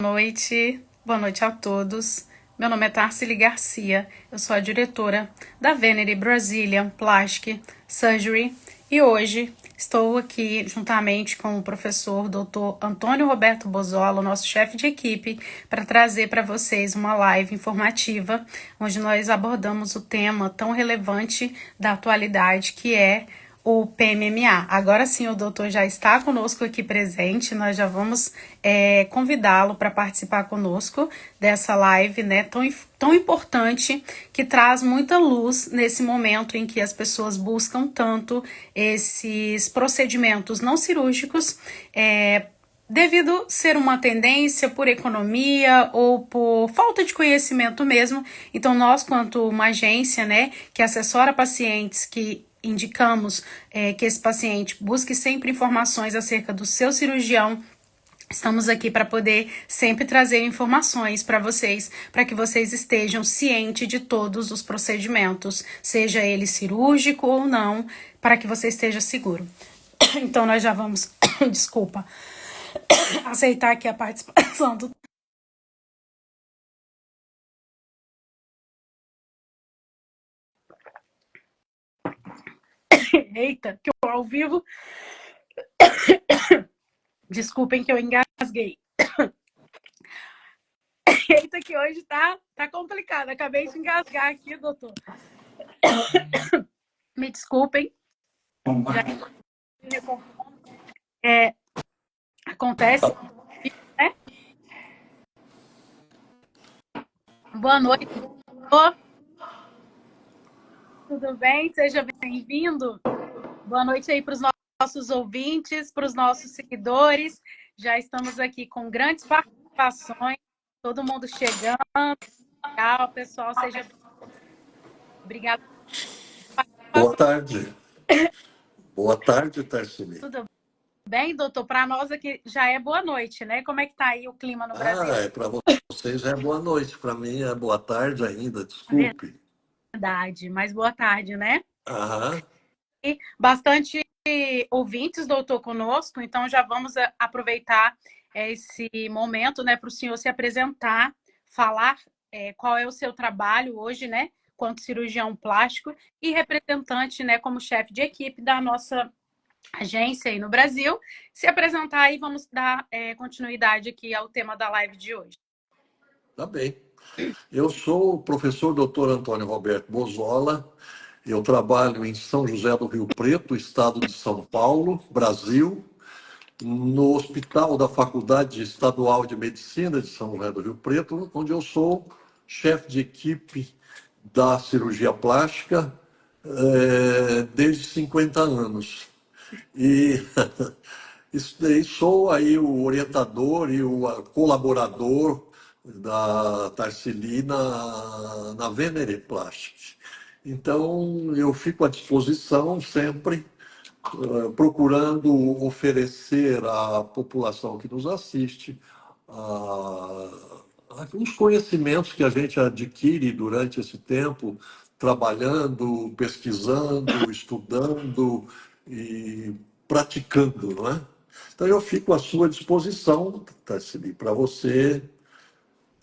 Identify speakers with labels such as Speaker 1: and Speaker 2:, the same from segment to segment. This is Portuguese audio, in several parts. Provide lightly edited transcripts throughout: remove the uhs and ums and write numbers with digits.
Speaker 1: Boa noite a todos. Meu nome é Tarsila Garcia, eu sou a diretora da Venery Brazilian Plastic Surgery e hoje estou aqui juntamente com o professor Dr. Antônio Roberto Bozola, nosso chefe de equipe, para trazer para vocês uma live informativa onde nós abordamos o tema tão relevante da atualidade que é o PMMA. Agora sim, o doutor já está conosco aqui presente, nós já vamos convidá-lo para participar conosco dessa live, né, tão importante, que traz muita luz nesse momento em que as pessoas buscam tanto esses procedimentos não cirúrgicos, devido ser uma tendência por economia ou por falta de conhecimento mesmo. Então, nós, quanto uma agência, né, que assessora pacientes, que indicamos que esse paciente busque sempre informações acerca do seu cirurgião, estamos aqui para poder sempre trazer informações para vocês, para que vocês estejam cientes de todos os procedimentos, seja ele cirúrgico ou não, para que você esteja seguro. Então, nós já vamos, desculpa, aceitar aqui a participação do... Eita, que eu ao vivo... Desculpem que eu engasguei. Eita, que hoje tá complicado. Acabei de engasgar aqui, doutor. Me desculpem. Acontece, né? Boa noite, doutor. Tudo bem? Seja bem-vindo. Boa noite aí para os nossos ouvintes, para os nossos seguidores. Já estamos aqui com grandes participações, todo mundo chegando. Legal, pessoal, seja bem-vindo. Obrigada.
Speaker 2: Boa tarde. Boa tarde, Tarsila.
Speaker 1: Tudo bem, doutor? Para nós aqui já é boa noite, né? Como é que tá aí o clima no Brasil?
Speaker 2: Para vocês é boa noite, para mim é boa tarde ainda, desculpe.
Speaker 1: Verdade, mas boa tarde, né?
Speaker 2: Aham.
Speaker 1: E bastante ouvintes, doutor, conosco, então já vamos aproveitar esse momento, né, para o senhor se apresentar, falar qual é o seu trabalho hoje, né, quanto cirurgião plástico e representante, né, como chefe de equipe da nossa agência aí no Brasil, se apresentar e vamos dar continuidade aqui ao tema da live de hoje.
Speaker 2: Tá bem. Eu sou o professor Dr. Antônio Roberto Bozola. Eu trabalho em São José do Rio Preto, estado de São Paulo, Brasil, no Hospital da Faculdade Estadual de Medicina de São José do Rio Preto, onde eu sou chefe de equipe da cirurgia plástica desde 50 anos. E isso daí sou aí o orientador e o colaborador da Tarsili na Venere Plastic. Então, eu fico à disposição sempre, procurando oferecer à população que nos assiste os conhecimentos que a gente adquire durante esse tempo, trabalhando, pesquisando, estudando e praticando, não é? Então, eu fico à sua disposição, Tarsili, para você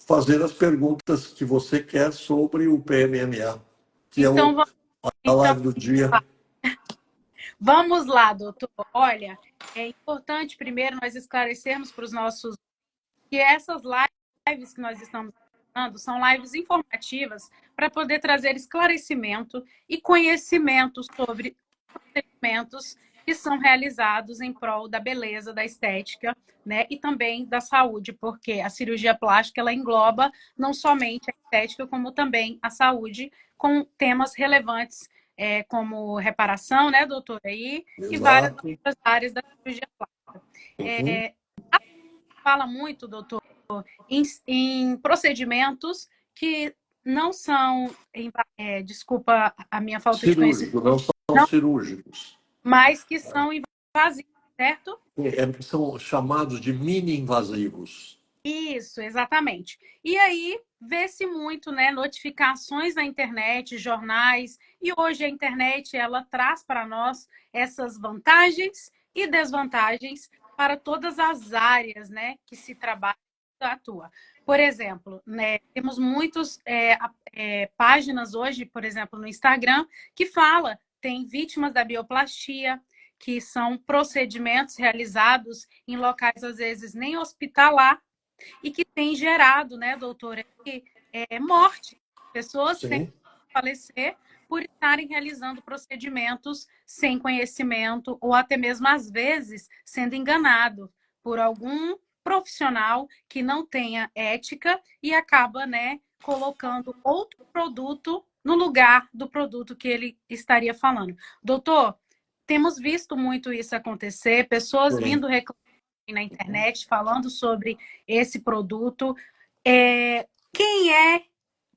Speaker 2: fazer as perguntas que você quer sobre o PMMA, que é
Speaker 1: Então,
Speaker 2: a
Speaker 1: então
Speaker 2: live do dia.
Speaker 1: vamos lá, doutor. Olha, é importante primeiro nós esclarecermos para os nossos que essas lives que nós estamos fazendo são lives informativas para poder trazer esclarecimento e conhecimento sobre procedimentos que são realizados em prol da beleza, da estética, né, e também da saúde, porque a cirurgia plástica ela engloba não somente a estética, como também a saúde, com temas relevantes como reparação, né, doutora, e várias
Speaker 2: Exato.
Speaker 1: outras áreas da cirurgia plástica.
Speaker 2: Uhum.
Speaker 1: Fala muito, doutor, em procedimentos que não são, desculpa a minha falta de conhecimento,
Speaker 2: Cirúrgicos, não são
Speaker 1: não,
Speaker 2: cirúrgicos.
Speaker 1: mas que são invasivos, certo?
Speaker 2: São chamados de mini-invasivos.
Speaker 1: Isso, exatamente. E aí vê-se muito, né, notificações na internet, jornais, e hoje a internet ela traz para nós essas vantagens e desvantagens para todas as áreas, né, que se trabalha atua. Por exemplo, né, temos muitas páginas hoje, por exemplo, no Instagram, que fala, tem vítimas da bioplastia, que são procedimentos realizados em locais, às vezes, nem hospitalar, e que tem gerado, né, doutora, morte. Pessoas têm que
Speaker 2: Sim,
Speaker 1: falecer por estarem realizando procedimentos sem conhecimento ou até mesmo, às vezes, sendo enganado por algum profissional que não tenha ética e acaba, né, colocando outro produto no lugar do produto que ele estaria falando. Doutor, temos visto muito isso acontecer, pessoas
Speaker 2: sim.
Speaker 1: vindo reclamar na internet falando sobre esse produto. Quem é,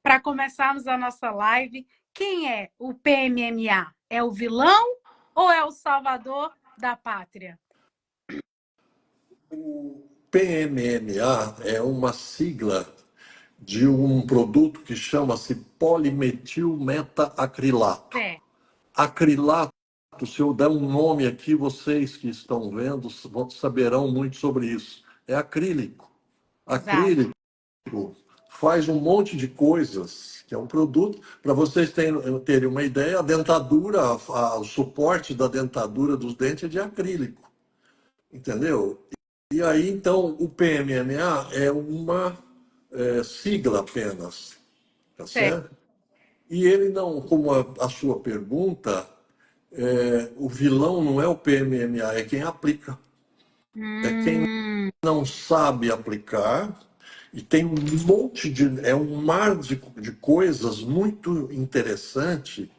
Speaker 1: para começarmos a nossa live, quem é o PMMA? É o vilão ou é o salvador da pátria?
Speaker 2: O PMMA é uma sigla de um produto que chama-se polimetilmeta-acrilato.
Speaker 1: É,
Speaker 2: Acrilato, se eu der um nome aqui, vocês que estão vendo saberão muito sobre isso. É acrílico.
Speaker 1: exato.
Speaker 2: Acrílico faz um monte de coisas, que é um produto. Para vocês terem uma ideia, a dentadura, o suporte da dentadura dos dentes é de acrílico, entendeu? E aí, então, o PMMA é uma sigla apenas, tá
Speaker 1: Certo.
Speaker 2: certo? E ele não, como a sua pergunta, o vilão não é o PMMA, é quem aplica. É quem não sabe aplicar e tem um monte de. É um mar de coisas muito interessante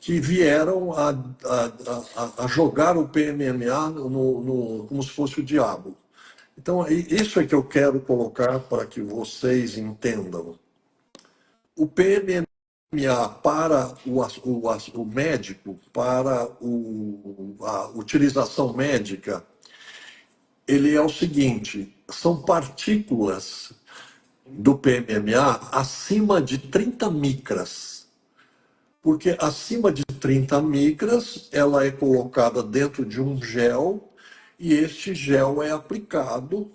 Speaker 2: que vieram a jogar o PMMA como se fosse o diabo. Então, isso é que eu quero colocar para que vocês entendam. O PMMA para o médico, para a utilização médica, ele é o seguinte: são partículas do PMMA acima de 30 micras. Porque acima de 30 micras, ela é colocada dentro de um gel e este gel é aplicado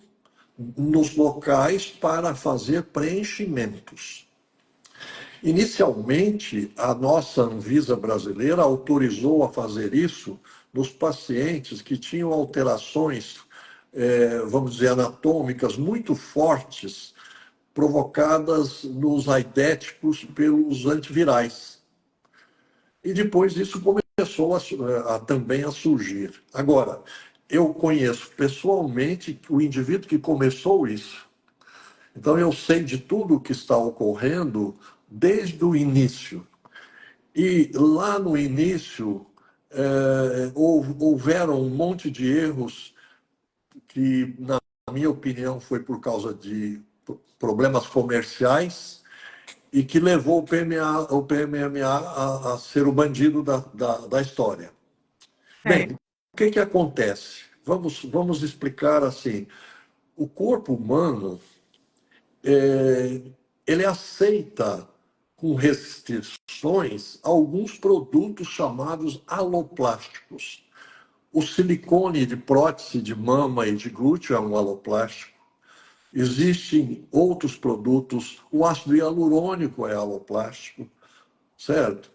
Speaker 2: nos locais para fazer preenchimentos. Inicialmente, a nossa Anvisa brasileira autorizou a fazer isso nos pacientes que tinham alterações, vamos dizer, anatômicas muito fortes, provocadas nos aidéticos pelos antivirais. E depois isso começou também a surgir. Agora, eu conheço pessoalmente o indivíduo que começou isso. Então, eu sei de tudo o que está ocorrendo desde o início. E lá no início, houveram um monte de erros que, na minha opinião, foi por causa de problemas comerciais e que levou o PMMA a ser o bandido da história. Bem,
Speaker 1: Certo.
Speaker 2: o que acontece? Vamos explicar assim. O corpo humano, ele aceita com restrições alguns produtos chamados aloplásticos. O silicone de prótese de mama e de glúteo é um aloplástico. Existem outros produtos, o ácido hialurônico é aloplástico, certo?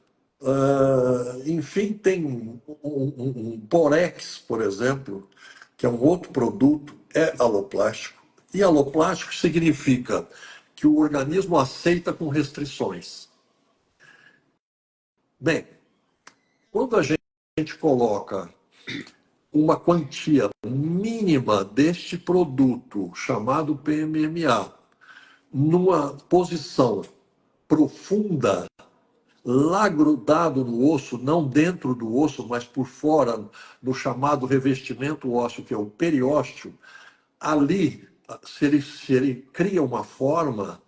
Speaker 2: Enfim, tem um Porex, por exemplo, que é um outro produto, é aloplástico. E aloplástico significa que o organismo aceita com restrições. Bem, quando a gente coloca uma quantia mínima deste produto, chamado PMMA, numa posição profunda, lá grudado no osso, não dentro do osso, mas por fora, no chamado revestimento ósseo, que é o periósteo, ali, se ele cria uma forma,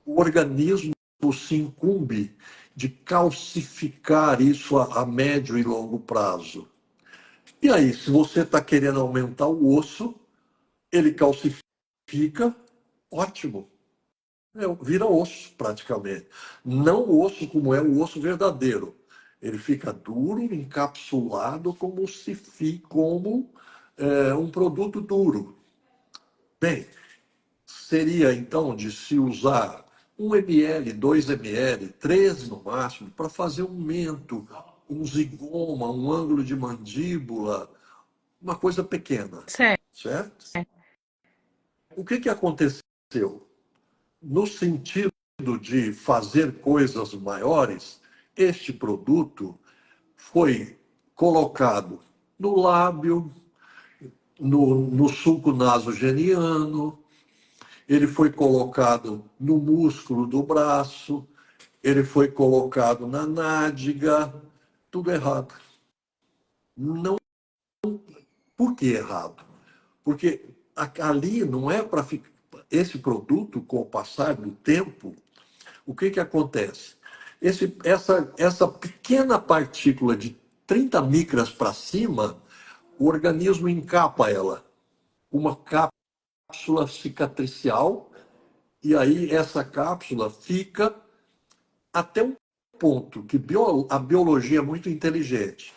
Speaker 2: o organismo se incumbe de calcificar isso a médio e longo prazo. E aí, se você está querendo aumentar o osso, ele calcifica, ótimo. Vira osso, praticamente. Não o osso como é o osso verdadeiro. Ele fica duro, encapsulado, como um produto duro. Bem, seria, então, de se usar 1 ml, 2 ml, 3 no máximo, para fazer um mento, um zigoma, um ângulo de mandíbula, uma coisa pequena,
Speaker 1: Certo.
Speaker 2: certo? O que aconteceu? No sentido de fazer coisas maiores, este produto foi colocado no lábio, no sulco nasogeniano, ele foi colocado no músculo do braço, ele foi colocado na nádega, tudo errado. Não, por que errado? Porque ali não é para ficar. Esse produto, com o passar do tempo, o que acontece? Essa pequena partícula de 30 micras para cima, o organismo encapa ela, uma cápsula cicatricial, e aí essa cápsula fica até um ponto que a biologia é muito inteligente.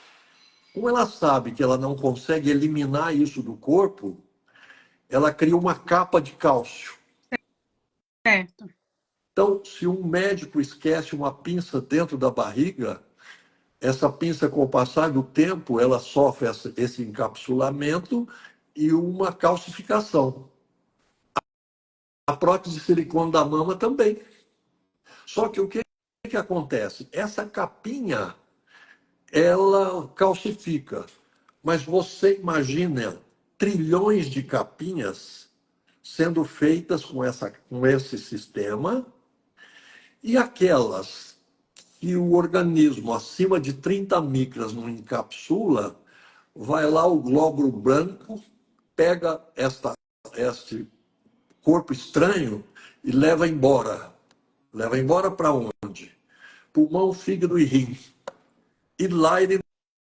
Speaker 2: Como ela sabe que ela não consegue eliminar isso do corpo, ela cria uma capa de cálcio.
Speaker 1: Certo.
Speaker 2: Então, se um médico esquece uma pinça dentro da barriga, essa pinça, com o passar do tempo, ela sofre esse encapsulamento e uma calcificação. A prótese de silicone da mama também. Só que o que acontece? Essa capinha, ela calcifica. Mas você imagina trilhões de capinhas sendo feitas com esse sistema, e aquelas que o organismo acima de 30 micras não encapsula, vai lá o glóbulo branco, pega este corpo estranho e leva embora. Leva embora para onde? Pulmão, fígado e rim. E lá ele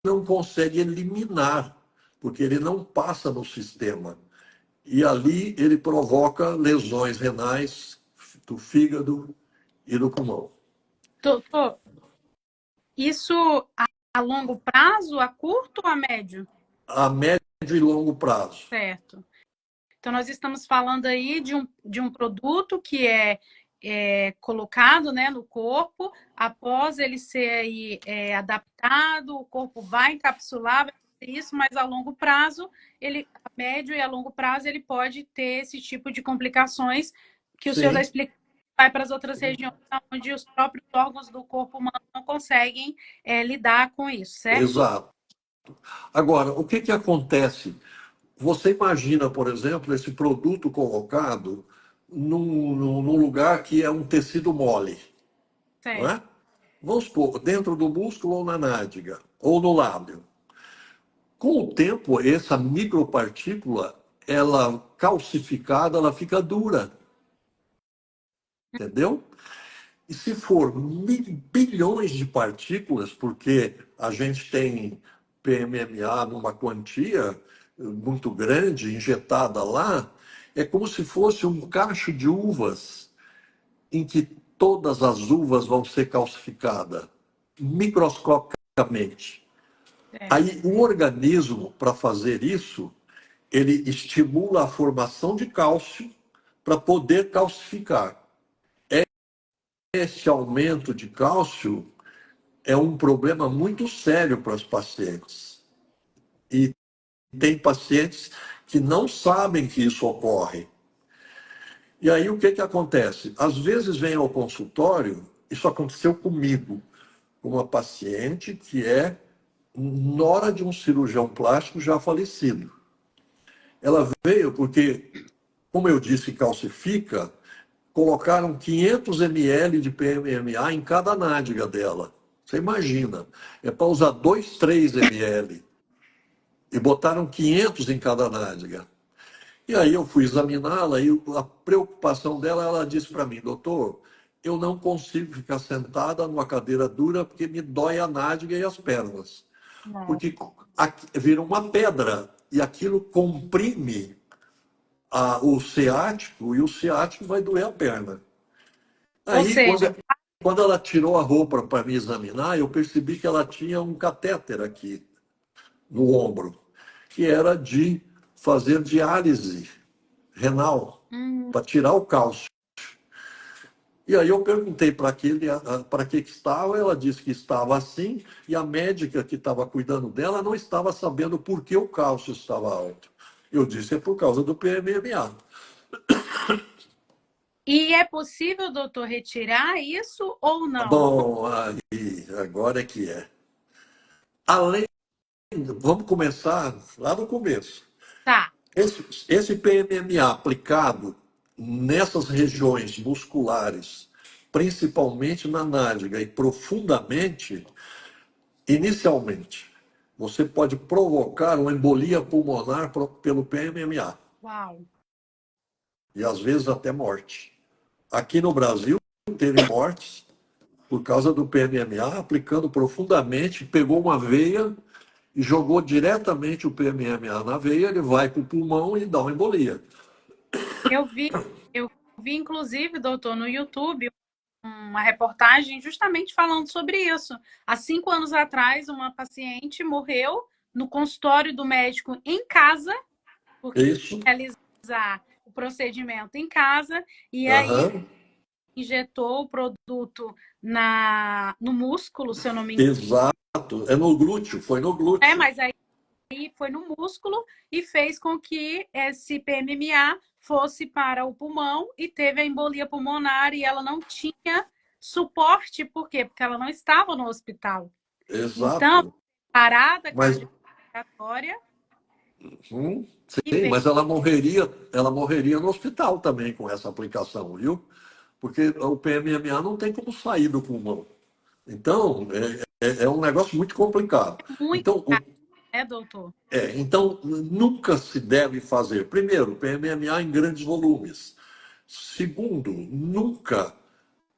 Speaker 2: não consegue eliminar, porque ele não passa no sistema. E ali ele provoca lesões renais do fígado e do pulmão.
Speaker 1: Doutor, isso a longo prazo, a curto ou a médio?
Speaker 2: A médio e longo prazo.
Speaker 1: Certo. Então, nós estamos falando aí de um produto que é colocado, né, no corpo, após ele ser aí, adaptado, o corpo vai encapsular, vai fazer isso, mas a longo prazo, a médio e a longo prazo, ele pode ter esse tipo de complicações que o senhor está
Speaker 2: Sim,
Speaker 1: explicando, vai para as outras regiões onde os próprios órgãos do corpo humano não conseguem lidar com isso, certo?
Speaker 2: exato. Agora, o que acontece? Você imagina, por exemplo, esse produto colocado num lugar que é um tecido mole, não
Speaker 1: Certo.
Speaker 2: é? Vamos supor, dentro do músculo ou na nádega, ou no lábio. Com o tempo, essa micropartícula, ela calcificada, ela fica dura. Entendeu? E se for bilhões de partículas, porque a gente tem PMMA numa quantia muito grande injetada lá, é como se fosse um cacho de uvas em que todas as uvas vão ser calcificadas microscopicamente.
Speaker 1: Certo.
Speaker 2: Aí o organismo, para fazer isso, ele estimula a formação de cálcio para poder calcificar. Esse aumento de cálcio é um problema muito sério para os pacientes. E tem pacientes que não sabem que isso ocorre. E aí o que acontece? Às vezes vem ao consultório, isso aconteceu comigo, com uma paciente que é nora de um cirurgião plástico já falecido. Ela veio porque, como eu disse, calcifica, colocaram 500 ml de PMMA em cada nádega dela. Você imagina, é para usar 2, 3 ml. E botaram 500 em cada nádega. E aí eu fui examiná-la e a preocupação dela, ela disse para mim, doutor, eu não consigo ficar sentada numa cadeira dura porque me dói a nádega e as pernas.
Speaker 1: Não.
Speaker 2: Porque vira uma pedra e aquilo comprime o ciático e o ciático vai doer a perna.
Speaker 1: Ou
Speaker 2: Aí,
Speaker 1: seja,
Speaker 2: quando ela tirou a roupa para me examinar, eu percebi que ela tinha um catéter aqui no ombro, que era de fazer diálise renal. para tirar o cálcio. E aí eu perguntei para que estava, ela disse que estava assim, e a médica que estava cuidando dela não estava sabendo por que o cálcio estava alto. Eu disse, é por causa do PMMA.
Speaker 1: E é possível, doutor, retirar isso ou não?
Speaker 2: Bom, aí, agora é que é. Além, vamos começar lá no começo.
Speaker 1: Tá.
Speaker 2: Esse PMMA aplicado nessas regiões musculares, principalmente na nádega e profundamente, inicialmente, você pode provocar uma embolia pulmonar pelo PMMA
Speaker 1: Uau.
Speaker 2: e às vezes até morte. Aqui no Brasil teve mortes por causa do PMMA, aplicando profundamente, pegou uma veia e jogou diretamente o PMMA na veia, ele vai para o pulmão e dá uma embolia.
Speaker 1: Eu vi, eu vi, inclusive, doutor, no YouTube, uma reportagem justamente falando sobre isso. Há 5 anos atrás, uma paciente morreu no consultório do médico em casa, porque
Speaker 2: Isso.
Speaker 1: realizar o procedimento em casa, e aí
Speaker 2: Aham.
Speaker 1: injetou o produto no músculo, se eu não me engano.
Speaker 2: Exato. É no glúteo, foi no glúteo.
Speaker 1: Mas aí foi no músculo e fez com que esse PMMA fosse para o pulmão e teve a embolia pulmonar e ela não tinha suporte, por quê? Porque ela não estava no hospital. Então,
Speaker 2: Exato.
Speaker 1: parada
Speaker 2: Mas,
Speaker 1: cardiorrespiratória e
Speaker 2: sim,
Speaker 1: veio.
Speaker 2: mas ela morreria no hospital também com essa aplicação, viu? Porque o PMMA não tem como sair do pulmão. Então, é um negócio muito complicado.
Speaker 1: Muito
Speaker 2: Então,
Speaker 1: caro, né, doutor?
Speaker 2: então, nunca se deve fazer, primeiro, PMMA em grandes volumes. Segundo, nunca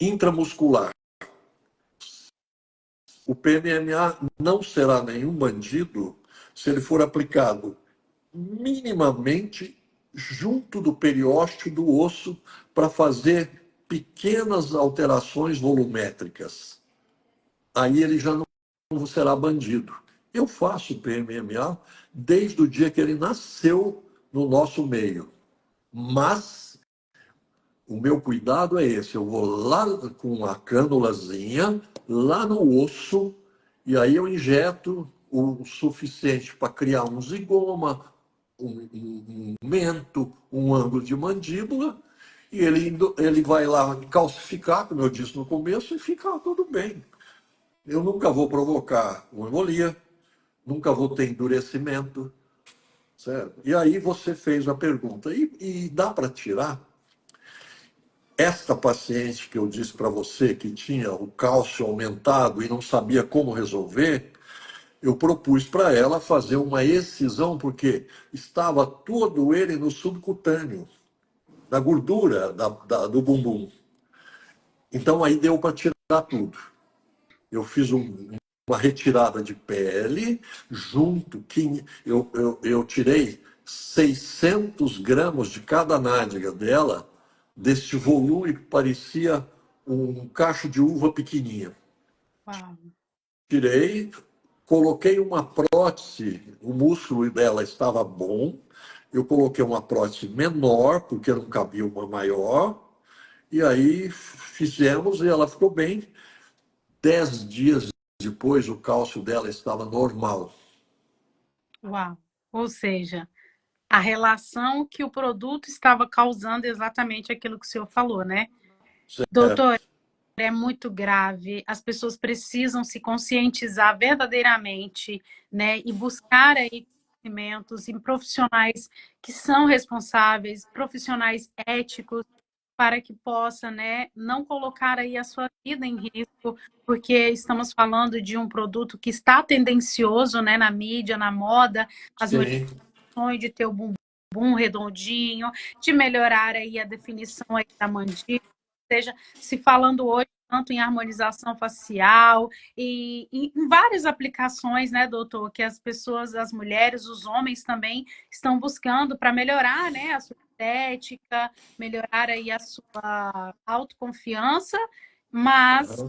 Speaker 2: intramuscular. O PMMA não será nenhum bandido se ele for aplicado minimamente junto do periósteo do osso para fazer pequenas alterações volumétricas. Aí ele já não será bandido. Eu faço PMMA desde o dia que ele nasceu no nosso meio. Mas o meu cuidado é esse. Eu vou lá com a cânulazinha, lá no osso, e aí eu injeto o suficiente para criar um zigoma, um mento, um ângulo de mandíbula, e ele vai lá calcificar, como eu disse no começo, e fica tudo bem. Eu nunca vou provocar uma embolia, nunca vou ter endurecimento, certo? E aí você fez a pergunta, e dá para tirar? Esta paciente que eu disse para você que tinha o cálcio aumentado e não sabia como resolver, eu propus para ela fazer uma excisão, porque estava todo ele no subcutâneo, na gordura do bumbum. Então aí deu para tirar tudo. Eu fiz uma retirada de pele, junto, que eu tirei 600 gramas de cada nádega dela, deste volume que parecia um cacho de uva pequenininha.
Speaker 1: Uau.
Speaker 2: Tirei, coloquei uma prótese, o músculo dela estava bom, eu coloquei uma prótese menor, porque não cabia uma maior, e aí fizemos e ela ficou bem. 10 dias depois, o cálcio dela estava normal.
Speaker 1: Uau. Ou seja, a relação que o produto estava causando exatamente aquilo que o senhor falou, né? Doutor,
Speaker 2: Certo?
Speaker 1: é muito grave. As pessoas precisam se conscientizar verdadeiramente, né, e buscar aí conhecimentos em profissionais que são responsáveis, profissionais éticos, para que possa, né, não colocar aí a sua vida em risco, porque estamos falando de um produto que está tendencioso, né, na mídia, na moda, as mulheres
Speaker 2: Sim,
Speaker 1: sonham de ter o bumbum redondinho, de melhorar aí a definição aí da mandíbula, seja, se falando hoje tanto em harmonização facial e em várias aplicações, né, doutor, que as pessoas, as mulheres, os homens também estão buscando para melhorar, né, a sua estética, melhorar aí a sua autoconfiança, mas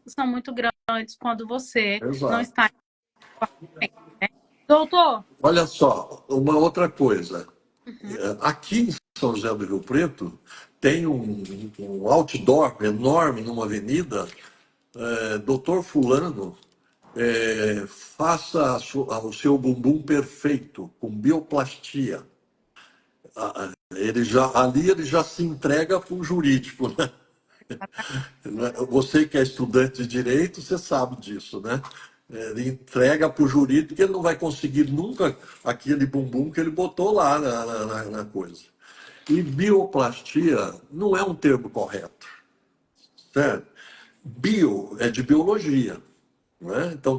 Speaker 1: são muito grandes quando você não
Speaker 2: exato.
Speaker 1: está. Doutor,
Speaker 2: Olha só, uma outra coisa.
Speaker 1: uhum,
Speaker 2: Aqui em São José do Rio Preto, tem um outdoor enorme numa avenida, Doutor Fulano, faça o seu bumbum perfeito, com bioplastia. Ali ele já se entrega para o jurídico, né? Você que é estudante de direito, você sabe disso, né? Ele entrega para o jurídico que ele não vai conseguir nunca aquele bumbum que ele botou lá na coisa. E bioplastia não é um termo correto, certo? Bio é de biologia, né? Então,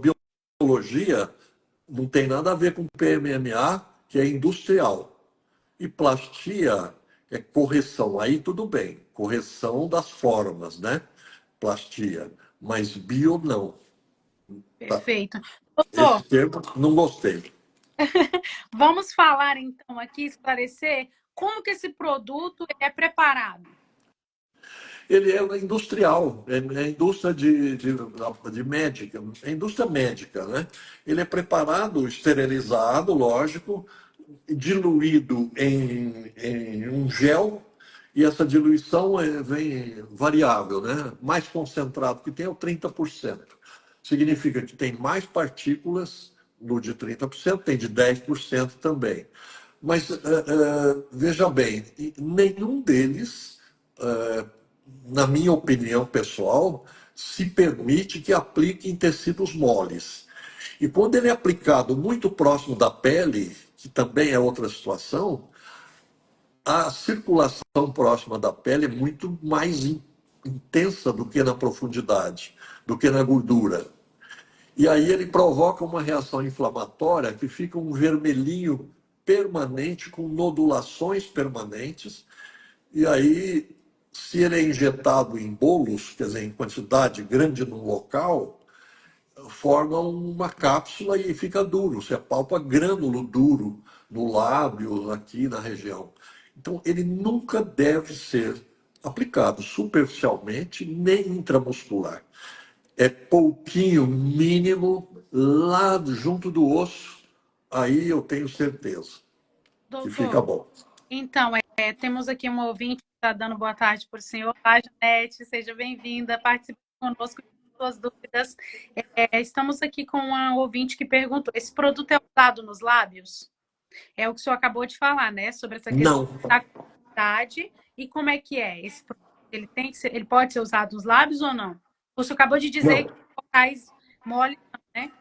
Speaker 2: biologia não tem nada a ver com PMMA, que é industrial. E plastia é correção. Aí tudo bem, correção das formas, né? Plastia. Mas bio não. Tá?
Speaker 1: Perfeito.
Speaker 2: Esse
Speaker 1: Doutor,
Speaker 2: termo não gostei.
Speaker 1: vamos falar então aqui, esclarecer como que esse produto é preparado.
Speaker 2: Ele é industrial, é indústria de médica, é indústria médica, né? Ele é preparado, esterilizado, lógico, diluído em um gel, e essa diluição vem variável, né? Mais concentrado que tem é o 30%. Significa que tem mais partículas no de 30%, tem de 10% também. Mas veja bem, nenhum deles, na minha opinião pessoal, se permite que aplique em tecidos moles. E quando ele é aplicado muito próximo da pele, que também é outra situação, a circulação próxima da pele é muito mais intensa do que na profundidade, do que na gordura. E aí ele provoca uma reação inflamatória que fica um vermelhinho permanente, com nodulações permanentes. E aí, se ele é injetado em bolos, quer dizer, em quantidade grande num local, forma uma cápsula e fica duro. Você apalpa grânulo duro no lábio, aqui na região. Então, ele nunca deve ser aplicado superficialmente nem intramuscular. É pouquinho, mínimo, lá junto do osso, aí eu tenho certeza que
Speaker 1: Doutor,
Speaker 2: fica bom.
Speaker 1: então, temos aqui uma ouvinte que está dando boa tarde para o senhor. Olá, Janete, seja bem-vinda, participe conosco de suas dúvidas. Estamos aqui com uma ouvinte que perguntou: esse produto é usado nos lábios? É o que o senhor acabou de falar, né? Sobre essa questão
Speaker 2: Não,
Speaker 1: da quantidade e como é que é. Esse produto, ele pode ser usado nos lábios ou não? O senhor acabou de dizer que
Speaker 2: não.
Speaker 1: locais mole, né?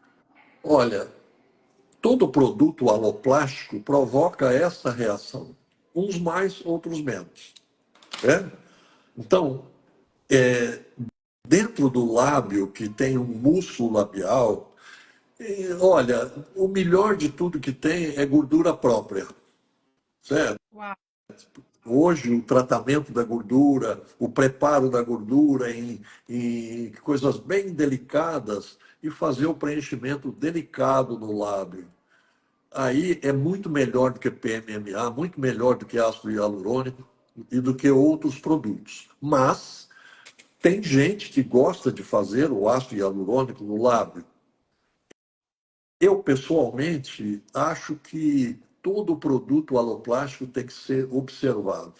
Speaker 2: Olha, todo produto aloplástico provoca essa reação. Uns mais, outros menos. Né? Então, dentro do lábio, que tem um músculo labial, olha, o melhor de tudo que tem é gordura própria. Certo?
Speaker 1: Uau,
Speaker 2: Hoje, o tratamento da gordura, o preparo da gordura em coisas bem delicadas e fazer o preenchimento delicado no lábio. Aí é muito melhor do que PMMA, muito melhor do que ácido hialurônico e do que outros produtos. Mas tem gente que gosta de fazer o ácido hialurônico no lábio. Eu, pessoalmente, acho que todo produto aloplástico tem que ser observado.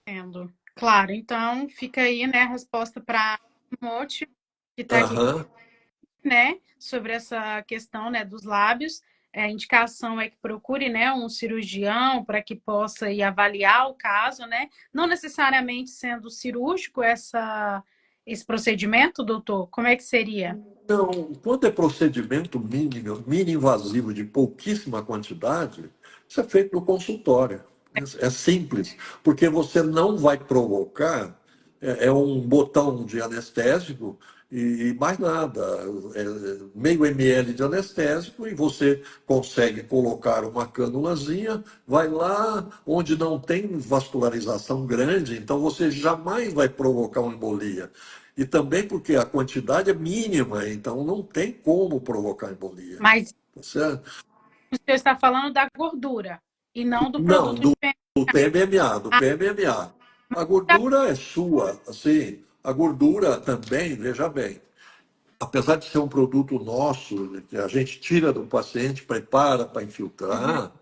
Speaker 1: entendo. Claro, então fica aí, né, a resposta para o Mote, que está aqui,
Speaker 2: Aham.
Speaker 1: né, sobre essa questão, né, dos lábios. A indicação é que procure, né, um cirurgião para que possa ir avaliar o caso, né? Não necessariamente sendo cirúrgico esse procedimento, doutor. Como é que seria?
Speaker 2: Não, quando é procedimento mínimo, mini invasivo de pouquíssima quantidade, isso é feito no consultório. É simples, porque você não vai provocar, é um botão de anestésico e mais nada. Meio ml de anestésico e você consegue colocar uma cânulazinha, vai lá onde não tem vascularização grande, então você jamais vai provocar uma embolia. E também porque a quantidade é mínima, então não tem como provocar embolia.
Speaker 1: Mas
Speaker 2: Tá certo?
Speaker 1: o senhor está falando da gordura e não do
Speaker 2: Não,
Speaker 1: produto de
Speaker 2: do PMMA, do PMMA. A gordura é sua, assim, a gordura também, veja bem, apesar de ser um produto nosso, que a gente tira do paciente, prepara para
Speaker 1: Uhum.
Speaker 2: infiltrar,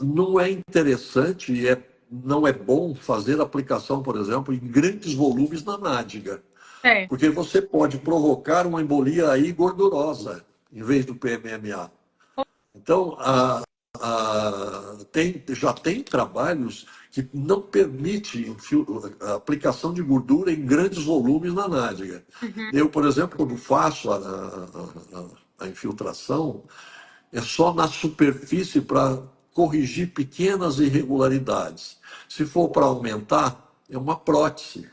Speaker 2: não é interessante e não é bom fazer aplicação, por exemplo, em grandes volumes na nádega,
Speaker 1: É,
Speaker 2: porque você pode provocar uma embolia aí gordurosa, em vez do PMMA. Então, já tem trabalhos que não permitem a aplicação de gordura em grandes volumes na nádega.
Speaker 1: uhum,
Speaker 2: Eu, por exemplo, quando faço a infiltração, é só na superfície para corrigir pequenas irregularidades. Se for para aumentar, é uma prótese.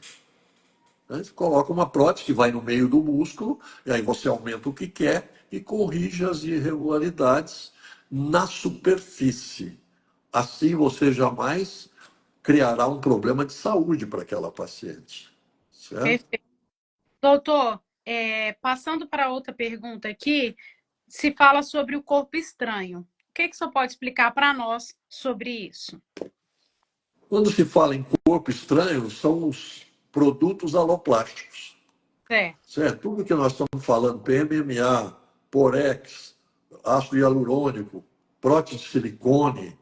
Speaker 2: Né? Você coloca uma prótese que vai no meio do músculo, e aí você aumenta o que quer e corrige as irregularidades na superfície. Assim você jamais criará um problema de saúde para aquela paciente. Certo?
Speaker 1: perfeito. Doutor, passando para outra pergunta aqui, se fala sobre o corpo estranho. O que o senhor pode explicar para nós sobre isso?
Speaker 2: Quando se fala em corpo estranho, são os produtos aloplásticos.
Speaker 1: Certo.
Speaker 2: Certo? Tudo que nós estamos falando, PMMA, Porex, ácido hialurônico, prótese de silicone,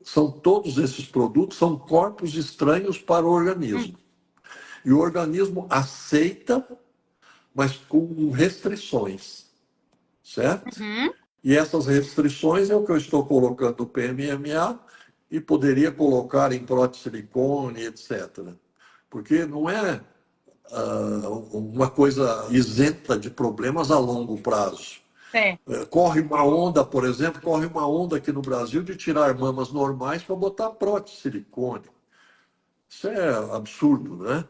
Speaker 2: são todos esses produtos são corpos estranhos para o organismo. E o organismo aceita, mas com restrições, certo?
Speaker 1: Uhum,
Speaker 2: E essas restrições é o que eu estou colocando no PMMA e poderia colocar em prótese de silicone, etc. Porque não é uma coisa isenta de problemas a longo prazo.
Speaker 1: certo.
Speaker 2: Corre uma onda, por exemplo, corre uma onda aqui no Brasil de tirar mamas normais para botar prótese de silicone. Isso é absurdo, né?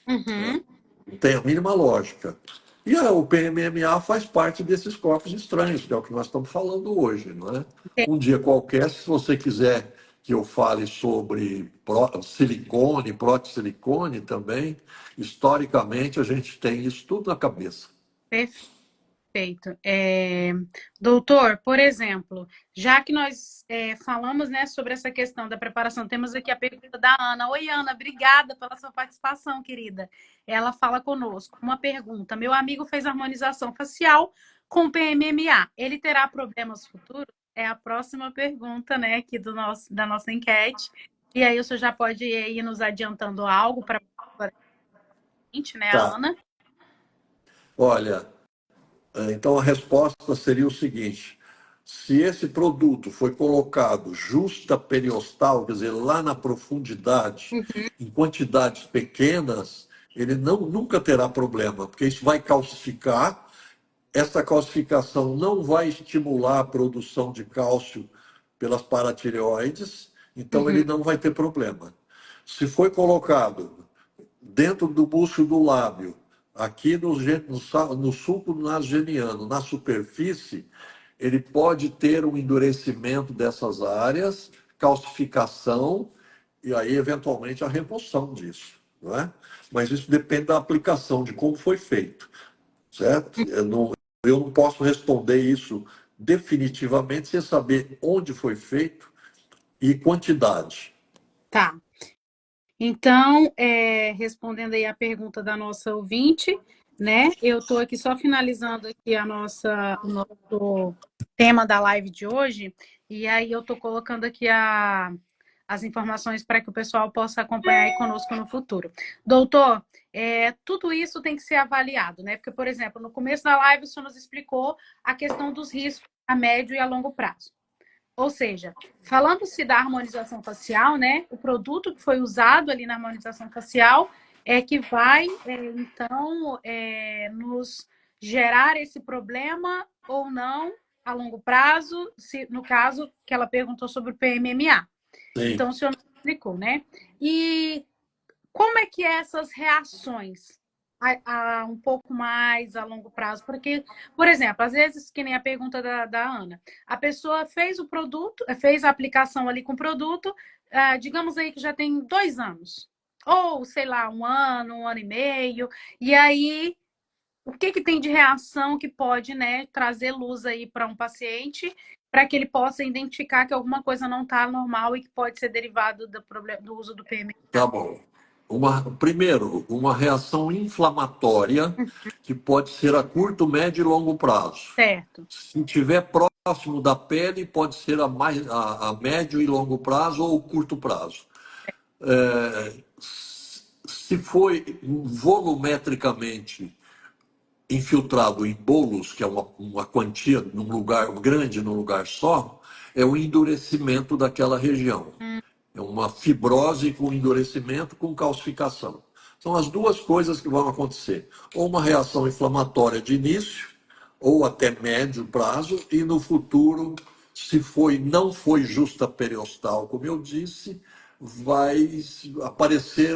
Speaker 1: Uhum,
Speaker 2: Não tem a mínima lógica. E o PMMA faz parte desses corpos estranhos, que é o que nós estamos falando hoje, não é? Um dia qualquer, se você quiser que eu fale sobre silicone, prótese-silicone também, historicamente a gente tem isso tudo na cabeça.
Speaker 1: perfeito. Doutor, por exemplo, já que nós falamos, né, sobre essa questão da preparação, temos aqui a pergunta da Ana. Oi, Ana, obrigada pela sua participação, querida. Ela fala conosco. Uma pergunta: meu amigo fez harmonização facial com PMMA. Ele terá problemas futuros? É a próxima pergunta, né, aqui da nossa enquete. E aí o senhor já pode ir nos adiantando algo para a gente, né,
Speaker 2: Tá.
Speaker 1: Ana?
Speaker 2: Olha, então a resposta seria o seguinte: se esse produto foi colocado justa periostal, quer dizer, lá na profundidade, em quantidades pequenas, ele nunca terá problema, porque isso vai calcificar. Essa calcificação não vai estimular a produção de cálcio pelas paratireoides, então ele
Speaker 1: Uhum,
Speaker 2: não vai ter problema. Se foi colocado dentro do músculo do lábio, aqui no sulco nasogeniano, na superfície, ele pode ter um endurecimento dessas áreas, calcificação e aí, eventualmente, a remoção disso. Não é? Mas isso depende da aplicação, de como foi feito. Certo? Eu não posso responder isso definitivamente sem saber onde foi feito e quantidade.
Speaker 1: tá. Então, respondendo aí a pergunta da nossa ouvinte, né? Eu estou aqui só finalizando aqui o nosso tema da live de hoje, e aí eu estou colocando aqui as informações para que o pessoal possa acompanhar aí conosco no futuro. Doutor, tudo isso tem que ser avaliado, né? Porque, por exemplo, no começo da live o senhor nos explicou a questão dos riscos a médio e a longo prazo. Ou seja, falando-se da harmonização facial, né? O produto que foi usado ali na harmonização facial é que vai, então, nos gerar esse problema ou não a longo prazo, se, no caso que ela perguntou sobre o PMMA.
Speaker 2: Sim.
Speaker 1: Então, o senhor nos explicou, né? E como é que é essas reações a um pouco mais a longo prazo? Porque, por exemplo, às vezes, que nem a pergunta da Ana, a pessoa fez o produto, fez a aplicação ali com o produto, digamos aí que já tem 2 anos, ou sei lá, um ano e meio, e aí o que, que tem de reação que pode, né, trazer luz aí para um paciente para que ele possa identificar que alguma coisa não está normal e que pode ser derivado do, problema, do uso do
Speaker 2: Tá
Speaker 1: PMA?
Speaker 2: bom. Primeiro, uma reação inflamatória que pode ser a curto, médio e longo prazo.
Speaker 1: Certo.
Speaker 2: Se tiver próximo da pele pode ser a médio e longo prazo ou curto prazo. Se foi volumetricamente infiltrado em bolos, que é uma quantia num lugar grande, num lugar só, é o endurecimento daquela região. É uma fibrose com endurecimento com calcificação. São as duas coisas que vão acontecer. Ou uma reação inflamatória de início, ou até médio prazo, e no futuro, se não foi justa periostal, como eu disse, vai aparecer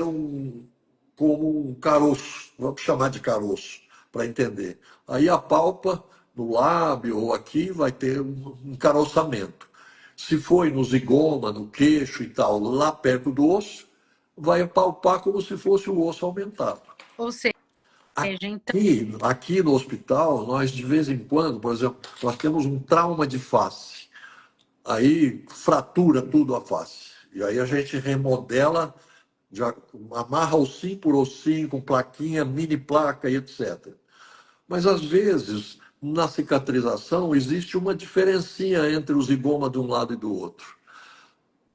Speaker 2: como um caroço, vamos chamar de caroço, para entender. Aí a palpa no lábio ou aqui vai ter um encaroçamento. Se foi no zigoma, no queixo e tal, lá perto do osso, vai palpar como se fosse o osso aumentado.
Speaker 1: Ou seja, então,
Speaker 2: Aqui no hospital, nós de vez em quando, por exemplo, nós temos um trauma de face. Aí fratura tudo a face. E aí a gente remodela, já amarra ossinho por ossinho, com plaquinha, mini placa e etc. Mas às vezes, na cicatrização, existe uma diferencinha entre o zigoma de um lado e do outro.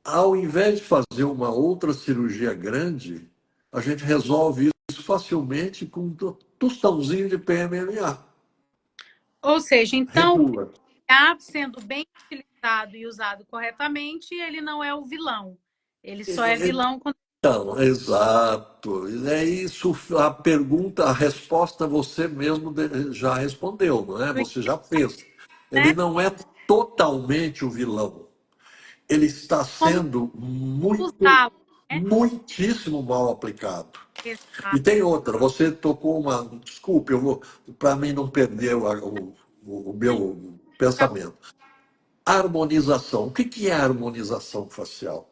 Speaker 2: Ao invés de fazer uma outra cirurgia grande, a gente resolve isso facilmente com um tostãozinho de PMMA.
Speaker 1: ou seja, então, o
Speaker 2: Regula.
Speaker 1: PA, sendo bem utilizado e usado corretamente, ele não é o vilão. Ele só é vilão quando,
Speaker 2: Então, exato. É isso, a pergunta, a resposta você mesmo já respondeu, não é? Você já fez.
Speaker 1: né?
Speaker 2: Ele não é totalmente o vilão. Ele está
Speaker 1: Como
Speaker 2: sendo muito,
Speaker 1: usá-lo, né?
Speaker 2: muitíssimo mal aplicado. E
Speaker 1: Exato.
Speaker 2: tem outra, você tocou uma. Desculpe, eu vou, para mim não perder o meu pensamento. Harmonização. O que é harmonização facial?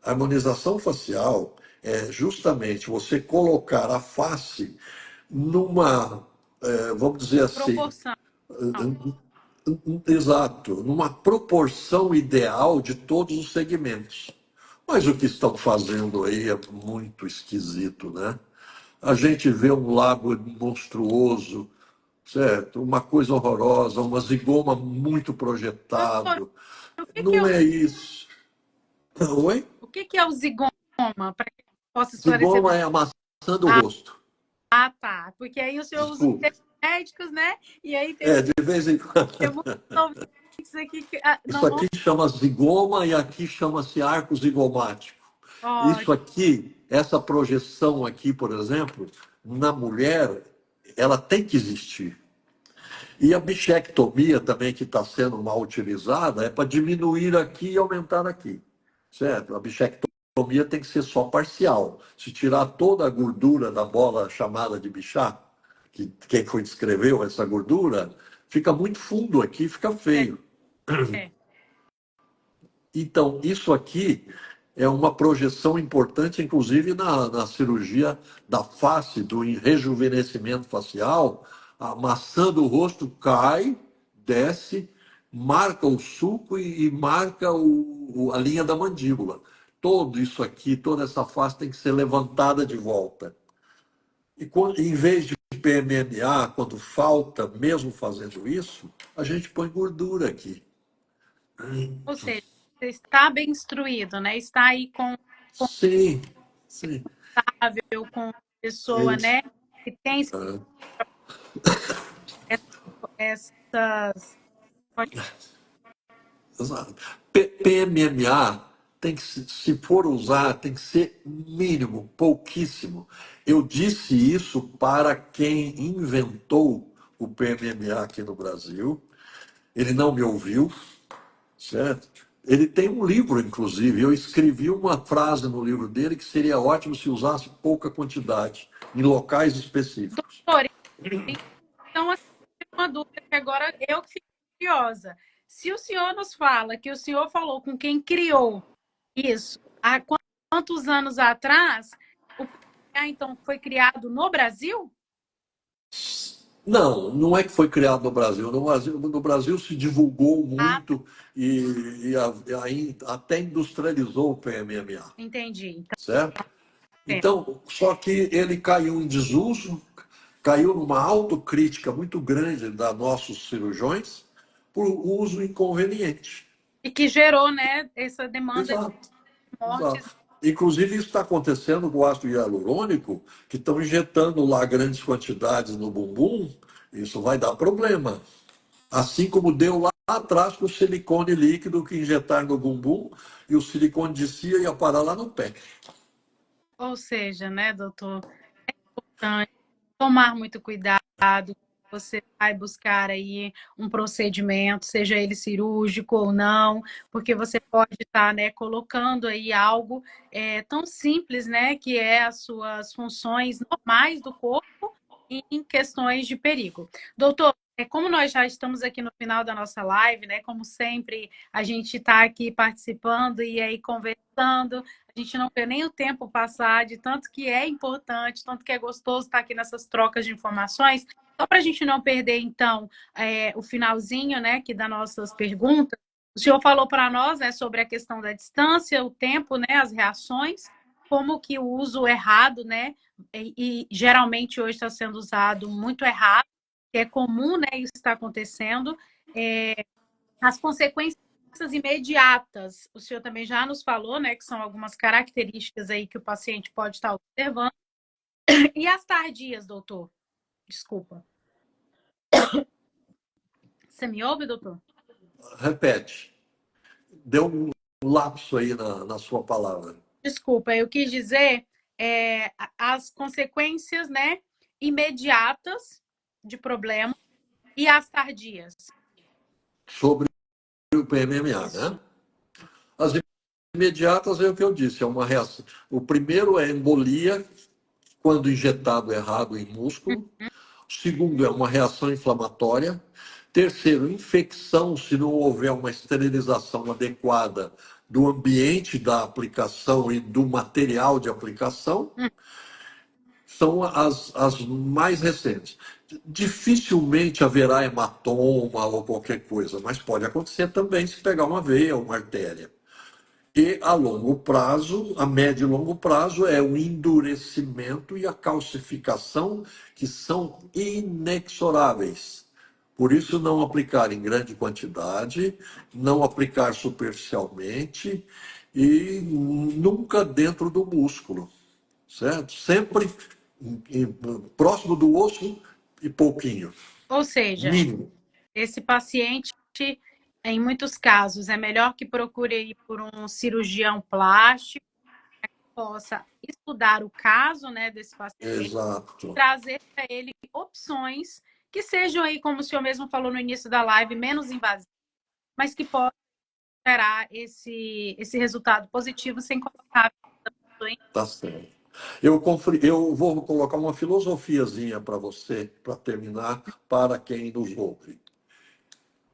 Speaker 2: Harmonização facial é justamente você colocar a face numa, vamos dizer assim,
Speaker 1: Proporção.
Speaker 2: exato, numa proporção ideal de todos os segmentos. Mas o que estão fazendo aí é muito esquisito, né? A gente vê um lago monstruoso, certo? Uma coisa horrorosa, uma zigoma muito
Speaker 1: Doutor,
Speaker 2: projetado.
Speaker 1: o que que é
Speaker 2: Não é isso. Oi?
Speaker 1: o que que é o zigoma? Para que eu possa esclarecer
Speaker 2: Zigoma
Speaker 1: para.
Speaker 2: é a maçã do
Speaker 1: Ah,
Speaker 2: rosto.
Speaker 1: tá. Porque aí o senhor usa os
Speaker 2: Desculpe.
Speaker 1: termos médicos, né? E aí
Speaker 2: É, de vez em
Speaker 1: tem
Speaker 2: quando.
Speaker 1: muitos ouvintes aqui que
Speaker 2: Isso
Speaker 1: não.
Speaker 2: aqui chama zigoma e aqui chama-se arco zigomático.
Speaker 1: Ó,
Speaker 2: Isso aqui, essa projeção aqui, por exemplo, na mulher, ela tem que existir. E a bichectomia também, que está sendo mal utilizada, é para diminuir aqui e aumentar aqui. Certo? A bichectomia tem que ser só parcial. Se tirar toda a gordura da bola chamada de bichá, que quem foi descreveu essa gordura, fica muito fundo aqui, fica
Speaker 1: é,
Speaker 2: feio.
Speaker 1: é.
Speaker 2: Então, isso aqui é uma projeção importante, inclusive na cirurgia da face, do rejuvenescimento facial. A maçã do rosto cai, desce, marca o sulco e marca a linha da mandíbula. Todo isso aqui, toda essa face tem que ser levantada de volta. E em vez de PMMA, quando falta, mesmo fazendo isso, a gente põe gordura aqui.
Speaker 1: Ou seja, você está bem instruído, né? Está aí com
Speaker 2: Sim, sim.
Speaker 1: com pessoa,
Speaker 2: Isso.
Speaker 1: né? Que tem essas.
Speaker 2: Exato. PMMA tem que, se for usar, tem que ser mínimo, pouquíssimo. Eu disse isso para quem inventou o PMMA aqui no Brasil. Ele não me ouviu, certo? Ele tem um livro, inclusive. Eu escrevi uma frase no livro dele que seria ótimo se usasse pouca quantidade, em locais específicos.
Speaker 1: Doutor, então, assim, uma dúvida que agora eu que fico curiosa. Se o senhor nos fala que o senhor falou com quem criou isso há quantos anos atrás, o PPA, então, foi criado no Brasil?
Speaker 2: Não, não é que foi criado no Brasil. No Brasil se divulgou
Speaker 1: Ah,
Speaker 2: muito e aí até industrializou o PMMA,
Speaker 1: entendi.
Speaker 2: certo?
Speaker 1: Então,
Speaker 2: Então, só que ele caiu em desuso, caiu numa autocrítica muito grande da nossos cirurgiões, por uso inconveniente.
Speaker 1: E que gerou, né, essa demanda de
Speaker 2: Exato,
Speaker 1: mortes.
Speaker 2: exato. Inclusive, isso está acontecendo com o ácido hialurônico, que estão injetando lá grandes quantidades no bumbum, isso vai dar problema. Assim como deu lá atrás com o silicone líquido que injetaram no bumbum e o silicone descia e ia parar lá no pé.
Speaker 1: Ou seja, né, doutor, importante tomar muito cuidado. Você vai buscar aí um procedimento, seja ele cirúrgico ou não, porque você pode estar, né, colocando aí algo tão simples, né, que é as suas funções normais do corpo em questões de perigo. Doutor, como nós já estamos aqui no final da nossa live, né? Como sempre, a gente está aqui participando e aí conversando, a gente não vê nem o tempo passar, de tanto que é importante, tanto que é gostoso estar aqui nessas trocas de informações. Só para a gente não perder, então, o finalzinho, né, que das nossas perguntas, o senhor falou para nós, né, sobre a questão da distância, o tempo, né, as reações, como que o uso errado, né, e geralmente hoje está sendo usado muito errado, que é comum, né, isso está acontecendo. As consequências imediatas, o senhor também já nos falou, né, que são algumas características aí que o paciente pode estar observando. E as tardias, doutor? Desculpa. Você me ouve, doutor?
Speaker 2: Repete. Deu um lapso aí na sua palavra.
Speaker 1: Desculpa, eu quis dizer as consequências, né, imediatas de problema e as tardias.
Speaker 2: Sobre o PMMA,
Speaker 1: Isso.
Speaker 2: né? As imediatas é o que eu disse, é uma reação. O primeiro é embolia, quando injetado errado em músculo. O segundo é uma reação inflamatória. Terceiro, infecção, se não houver uma esterilização adequada do ambiente da aplicação e do material de aplicação. São as mais recentes. Dificilmente haverá hematoma ou qualquer coisa, mas pode acontecer também se pegar uma veia ou uma artéria. E a longo prazo, a médio e longo prazo, é o endurecimento e a calcificação que são inexoráveis. Por isso, não aplicar em grande quantidade, não aplicar superficialmente e nunca dentro do músculo, certo? Sempre próximo do osso e pouquinho,
Speaker 1: Ou seja,
Speaker 2: mínimo.
Speaker 1: esse paciente, em muitos casos, é melhor que procure ir por um cirurgião plástico, que possa estudar o caso, né, desse paciente,
Speaker 2: Exato.
Speaker 1: trazer para ele opções que sejam aí, como o senhor mesmo falou no início da live, menos invasivas, mas que possam gerar esse resultado positivo sem colocar
Speaker 2: Tá certo. Eu vou colocar uma filosofiazinha para você, para terminar, para quem nos ouve.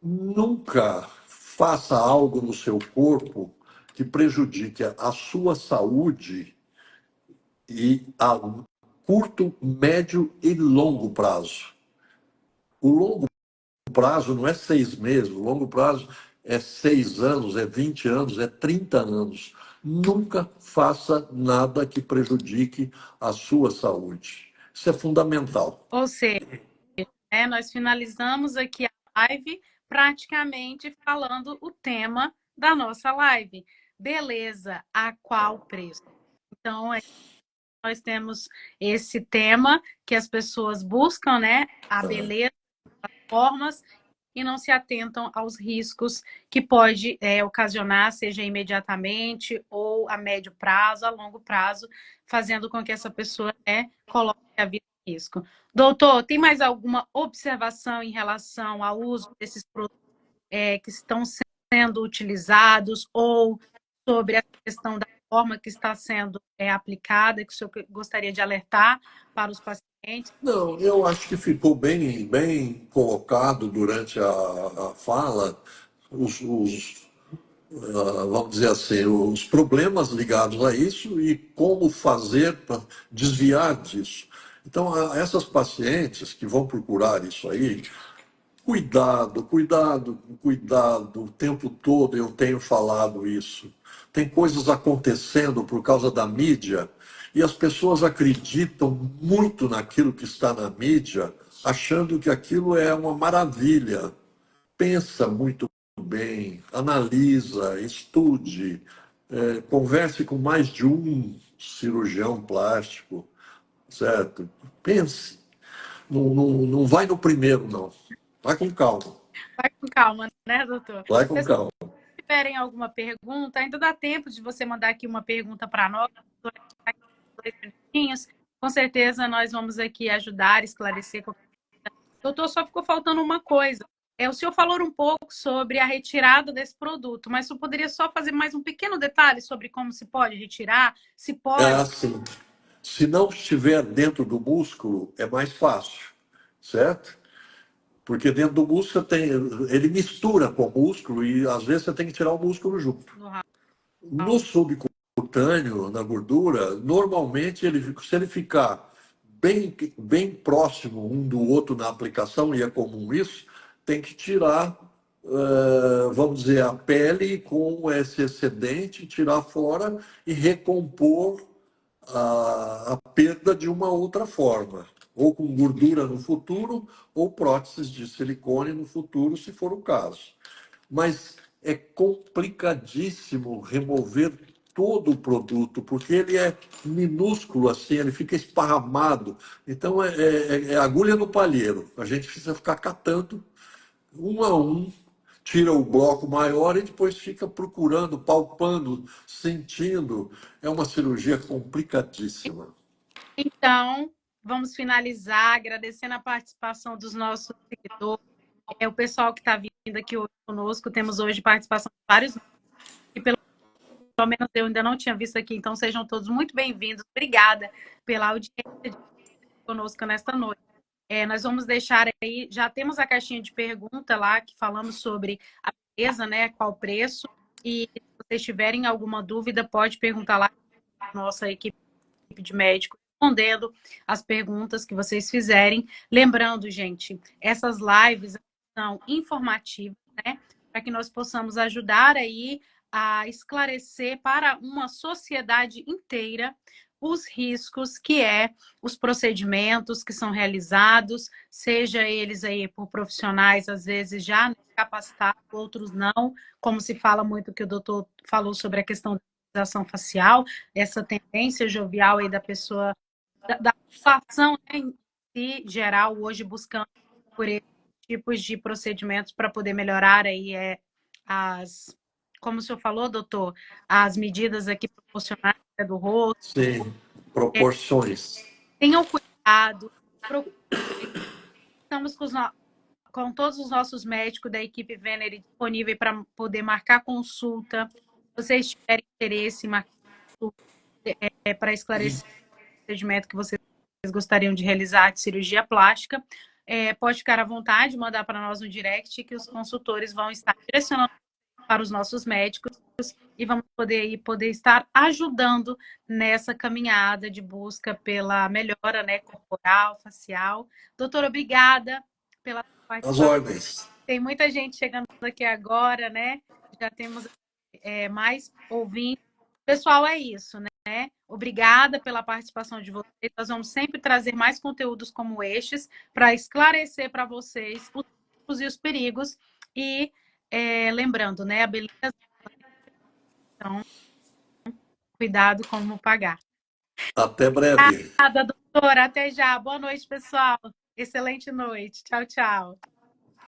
Speaker 2: Nunca faça algo no seu corpo que prejudique a sua saúde e a curto, médio e longo prazo. O longo prazo não é 6 meses, o longo prazo é 6 anos, é 20 anos, é 30 anos. Nunca faça nada que prejudique a sua saúde. Isso é fundamental.
Speaker 1: Ou seja, nós finalizamos aqui a live praticamente falando o tema da nossa live. Beleza, a qual preço? Então, nós temos esse tema que as pessoas buscam, né? A beleza das formas e não se atentam aos riscos que pode ocasionar, seja imediatamente ou a médio prazo, a longo prazo, fazendo com que essa pessoa coloque a vida em risco. Doutor, tem mais alguma observação em relação ao uso desses produtos que estão sendo utilizados ou sobre a questão da forma que está sendo aplicada, que o senhor gostaria de alertar para os pacientes?
Speaker 2: Não, eu acho que ficou bem colocado durante a fala vamos dizer assim, os problemas ligados a isso e como fazer para desviar disso. Então, essas pacientes que vão procurar isso aí, cuidado, cuidado, cuidado. O tempo todo eu tenho falado isso. Tem coisas acontecendo por causa da mídia e as pessoas acreditam muito naquilo que está na mídia, achando que aquilo é uma maravilha. pensa muito bem, analisa, estude, converse com mais de um cirurgião plástico, certo? Pense. Não vai no primeiro, não. Vai com calma.
Speaker 1: Vai com calma, né, doutor?
Speaker 2: Vai com
Speaker 1: Pessoal,
Speaker 2: calma.
Speaker 1: se tiverem alguma pergunta, ainda dá tempo de você mandar aqui uma pergunta para nós, dois minutinhos. Com certeza nós vamos aqui ajudar, esclarecer. Doutor, só ficou faltando uma coisa. O senhor falou um pouco sobre a retirada desse produto, mas eu poderia só fazer mais um pequeno detalhe sobre como se pode retirar, se
Speaker 2: É
Speaker 1: pode.
Speaker 2: assim. Se não estiver dentro do músculo, é mais fácil, certo? Porque dentro do músculo ele mistura com o músculo e às vezes você tem que tirar o músculo junto. No subcutâneo, na gordura, normalmente se ele ficar bem próximo um do outro na aplicação, e é comum isso, tem que tirar, vamos dizer, a pele com esse excedente, tirar fora e recompor a perda de uma outra forma, ou com gordura no futuro, ou próteses de silicone no futuro, se for o caso. Mas é complicadíssimo remover todo o produto, porque ele é minúsculo assim, ele fica esparramado. Então é agulha no palheiro. A gente precisa ficar catando um a um, tira o bloco maior e depois fica procurando, palpando, sentindo. É uma cirurgia complicadíssima.
Speaker 1: Então, vamos finalizar agradecendo a participação dos nossos seguidores, o pessoal que está vindo aqui hoje conosco. Temos hoje participação de vários, e pelo menos eu ainda não tinha visto aqui, então sejam todos muito bem-vindos. Obrigada pela audiência de conosco nesta noite. Nós vamos deixar aí, já temos a caixinha de pergunta lá, que falamos sobre a beleza, né? Qual o preço. E se vocês tiverem alguma dúvida, pode perguntar lá na nossa equipe de médicos, respondendo as perguntas que vocês fizerem. Lembrando, gente, essas lives são informativas, né? Para que nós possamos ajudar aí a esclarecer para uma sociedade inteira os riscos que os procedimentos que são realizados, seja eles aí por profissionais, às vezes já capacitados, outros não, como se fala muito que o doutor falou sobre a questão da harmonização facial, essa tendência jovial aí da pessoa, da população, né, em si, geral, hoje buscando por esses tipos de procedimentos para poder melhorar aí como o senhor falou, doutor, as medidas aqui proporcionais, né, do rosto.
Speaker 2: Sim, proporções.
Speaker 1: Tenham cuidado, estamos com todos os nossos médicos da equipe Venery disponíveis para poder marcar consulta. Se vocês tiverem interesse, marcar consulta para esclarecer o procedimento que vocês gostariam de realizar de cirurgia plástica, pode ficar à vontade, mandar para nós no direct, que os consultores vão estar direcionando para os nossos médicos e vamos poder estar ajudando nessa caminhada de busca pela melhora, né, corporal, facial. Doutora, obrigada pela
Speaker 2: As
Speaker 1: participação.
Speaker 2: ordens.
Speaker 1: Tem muita gente chegando aqui agora, né? Já temos mais ouvintes. Pessoal, é isso, né? Obrigada pela participação de vocês. Nós vamos sempre trazer mais conteúdos como estes para esclarecer para vocês os riscos e os perigos. E lembrando, né? A beleza. Então, cuidado como pagar.
Speaker 2: Até breve.
Speaker 1: Obrigada, doutora. Até já. Boa noite, pessoal. Excelente noite. Tchau, tchau.